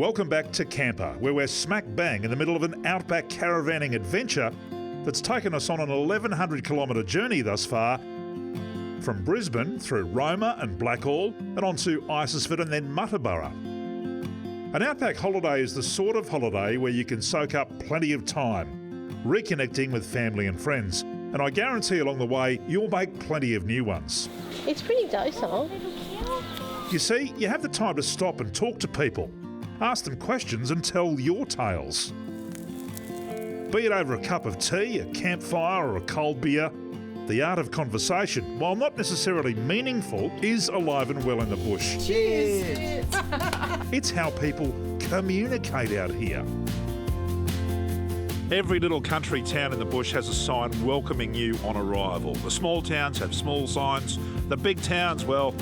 Welcome back to Campr, where we're smack bang in the middle of an outback caravanning adventure that's taken us on an 1,100 kilometre journey thus far, from Brisbane through Roma and Blackall and on to Isisford and then Muttaburra. An outback holiday is the sort of holiday where you can soak up plenty of time, reconnecting with family and friends, and I guarantee along the way you'll make plenty of new ones. It's pretty docile. You see, you have the time to stop and talk to people, ask them questions and tell your tales. Be it over a cup of tea, a campfire or a cold beer, the art of conversation, while not necessarily meaningful, is alive and well in the bush. Cheers! It's how people communicate out here. Every little country town in the bush has a sign welcoming you on arrival. The small towns have small signs. The big towns, well,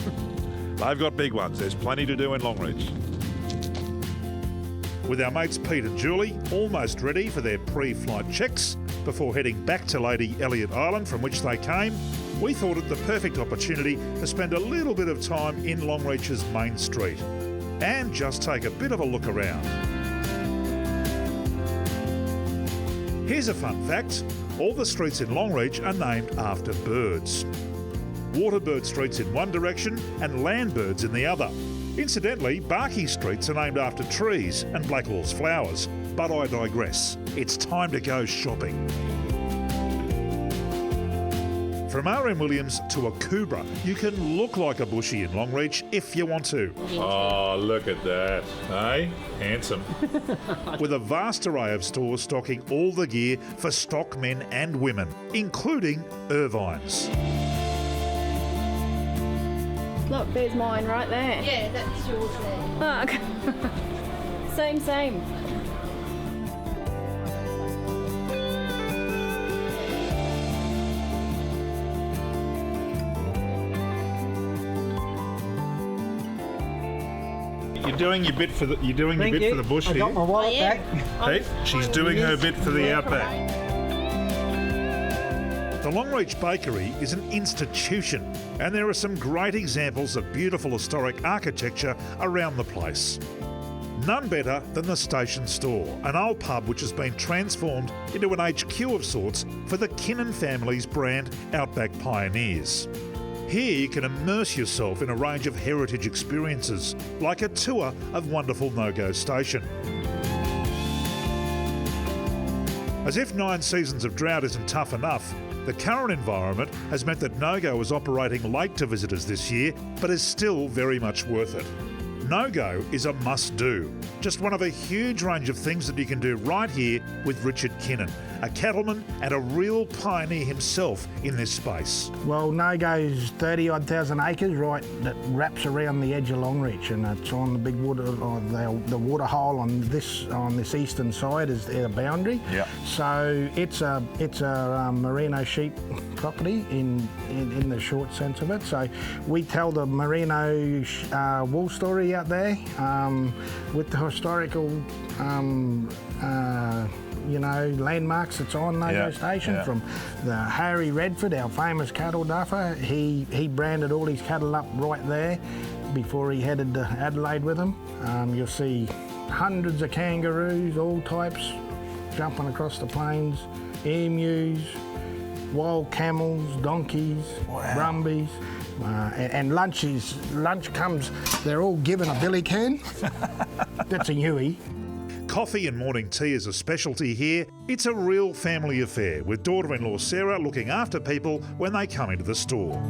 they've got big ones. There's plenty to do in Longreach. With our mates Pete and Julie almost ready for their pre-flight checks before heading back to Lady Elliot Island from which they came, we thought it the perfect opportunity to spend a little bit of time in Longreach's main street and just take a bit of a look around. Here's a fun fact. All the streets in Longreach are named after birds. Waterbird Street's in one direction and Landbirds in the other. Incidentally, Barkey Streets are named after trees and Blackall's flowers. But I digress. It's time to go shopping. From R.M. Williams to a Kubra, you can look like a bushie in Longreach if you want to. Oh, look at that, eh? Handsome. With a vast array of stores stocking all the gear for stock men and women, including Irvines. Look, there's mine right there. Yeah, that's yours there. Oh, okay. Same. You're doing your bit for the for the bush I here. got my wallet back. Pete, she's doing her bit for the outback. The Longreach Bakery is an institution, and there are some great examples of beautiful historic architecture around the place. None better than the Station Store, an old pub which has been transformed into an HQ of sorts for the Kinnan family's brand Outback Pioneers. Here you can immerse yourself in a range of heritage experiences, like a tour of wonderful Nogo Station. As if 9 seasons of drought isn't tough enough, the current environment has meant that Nogo is operating late to visitors this year, but is still very much worth it. Nogo is a must-do, just one of a huge range of things that you can do right here with Richard Kinnan, a cattleman and a real pioneer himself in this space. Well, Nogo's 30-odd thousand acres, right, that wraps around the edge of Longreach, and it's on the big water, the water hole on this eastern side is their boundary. Yeah. So it's a merino sheep property in the short sense of it. So we tell the merino wool story out there with the historical landmarks that's on Nogo Station, from the Harry Redford, our famous cattle duffer. He branded all his cattle up right there before he headed to Adelaide with them. You'll see hundreds of kangaroos, all types, jumping across the plains, emus, wild camels, donkeys, brumbies. And lunch comes, they're all given a billy can. That's a Huey. Coffee and morning tea is a specialty here. It's a real family affair, with daughter-in-law Sarah looking after people when they come into the store.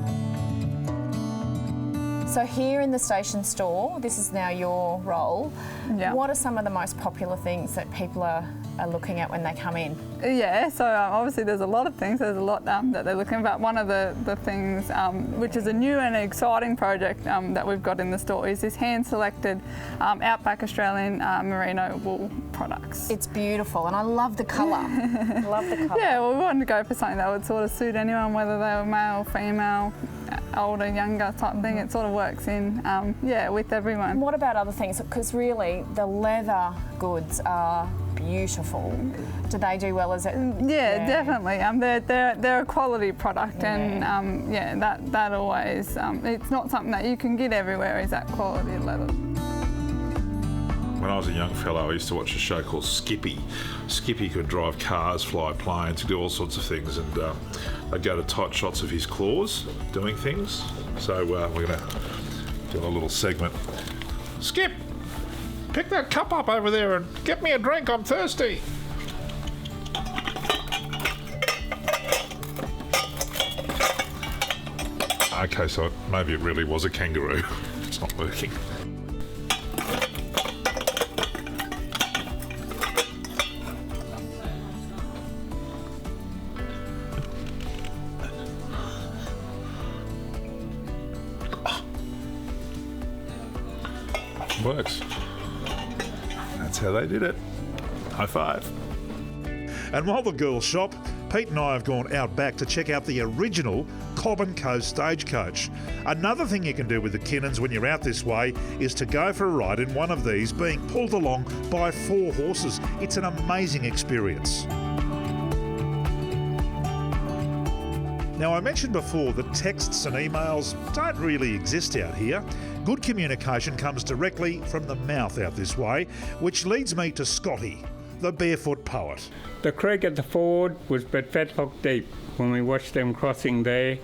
So here in the Station Store, this is now your role. Yeah. What are some of the most popular things that people are looking at when they come in? Yeah, so obviously there's a lot of things. There's a lot that they're looking at. One of the things, which is a new and exciting project that we've got in the store, is this hand-selected Outback Australian merino wool products. It's beautiful, and I love the colour. Love the colour. Yeah, well, we wanted to go for something that would sort of suit anyone, whether they were male, female, older, younger type thing. It sort of works in, with everyone. What about other things? Because really, the leather goods are beautiful. Do they do well as it? Yeah, definitely. They're a quality product, and that always it's not something that you can get everywhere. Is that quality leather? When I was a young fellow, I used to watch a show called Skippy. Skippy could drive cars, fly planes, do all sorts of things, and I'd go to tight shots of his claws doing things. So we're going to do a little segment. Skip, pick that cup up over there and get me a drink. I'm thirsty. Okay, so maybe it really was a kangaroo. It's not working. Works. That's how they did it. High five. And while the girls shop, Pete and I have gone out back to check out the original Cobb & Co Stagecoach. Another thing you can do with the Kinnons when you're out this way is to go for a ride in one of these being pulled along by 4 horses. It's an amazing experience. Now, I mentioned before that texts and emails don't really exist out here. Good communication comes directly from the mouth out this way, which leads me to Scotty, the Barefoot Poet. The creek at the ford was but fetlock deep when we watched them crossing there.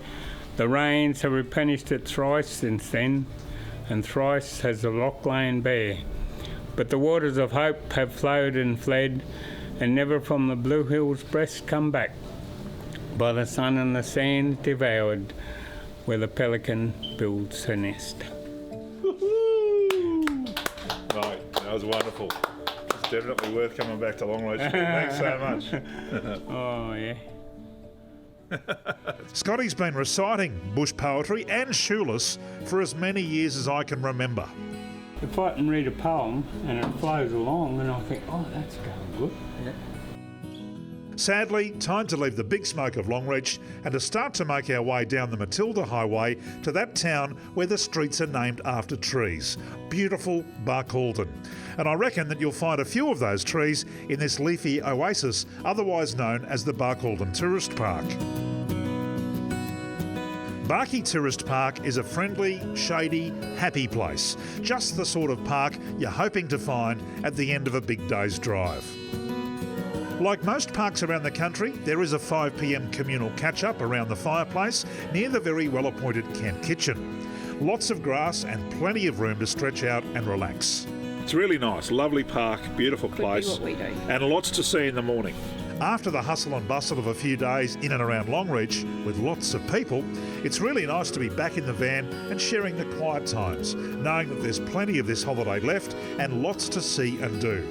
The rains have replenished it thrice since then, and thrice has the loch lain bare. But the waters of hope have flowed and fled, and never from the blue hill's breast come back. By the sun and the sand devoured, where the pelican builds her nest. Right, that was wonderful. It's definitely worth coming back to Longreach. Thanks so much. Oh, yeah. Scotty's been reciting bush poetry and shoeless for as many years as I can remember. If I can read a poem and it flows along, and I think, oh, that's going good. Yeah. Sadly, time to leave the big smoke of Longreach and to start to make our way down the Matilda Highway to that town where the streets are named after trees. Beautiful Barcaldine. And I reckon that you'll find a few of those trees in this leafy oasis, otherwise known as the Barcaldine Tourist Park. Barkey Tourist Park is a friendly, shady, happy place. Just the sort of park you're hoping to find at the end of a big day's drive. Like most parks around the country, there is a 5 p.m. communal catch-up around the fireplace near the very well-appointed camp kitchen. Lots of grass and plenty of room to stretch out and relax. It's really nice. Lovely park, beautiful place. What we do. And lots to see in the morning. After the hustle and bustle of a few days in and around Longreach with lots of people, it's really nice to be back in the van and sharing the quiet times, knowing that there's plenty of this holiday left and lots to see and do.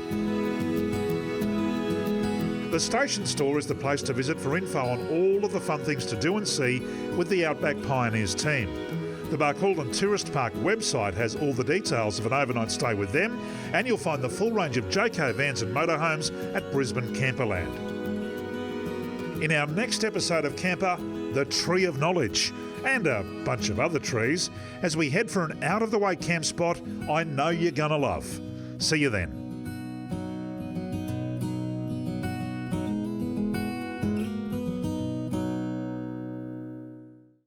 The station store is the place to visit for info on all of the fun things to do and see with the Outback Pioneers team. The Barcaldine Tourist Park website has all the details of an overnight stay with them, and you'll find the full range of Jayco vans and motorhomes at Brisbane Camperland. In our next episode of Campr, the Tree of Knowledge, and a bunch of other trees, as we head for an out-of-the-way camp spot I know you're gonna love. See you then.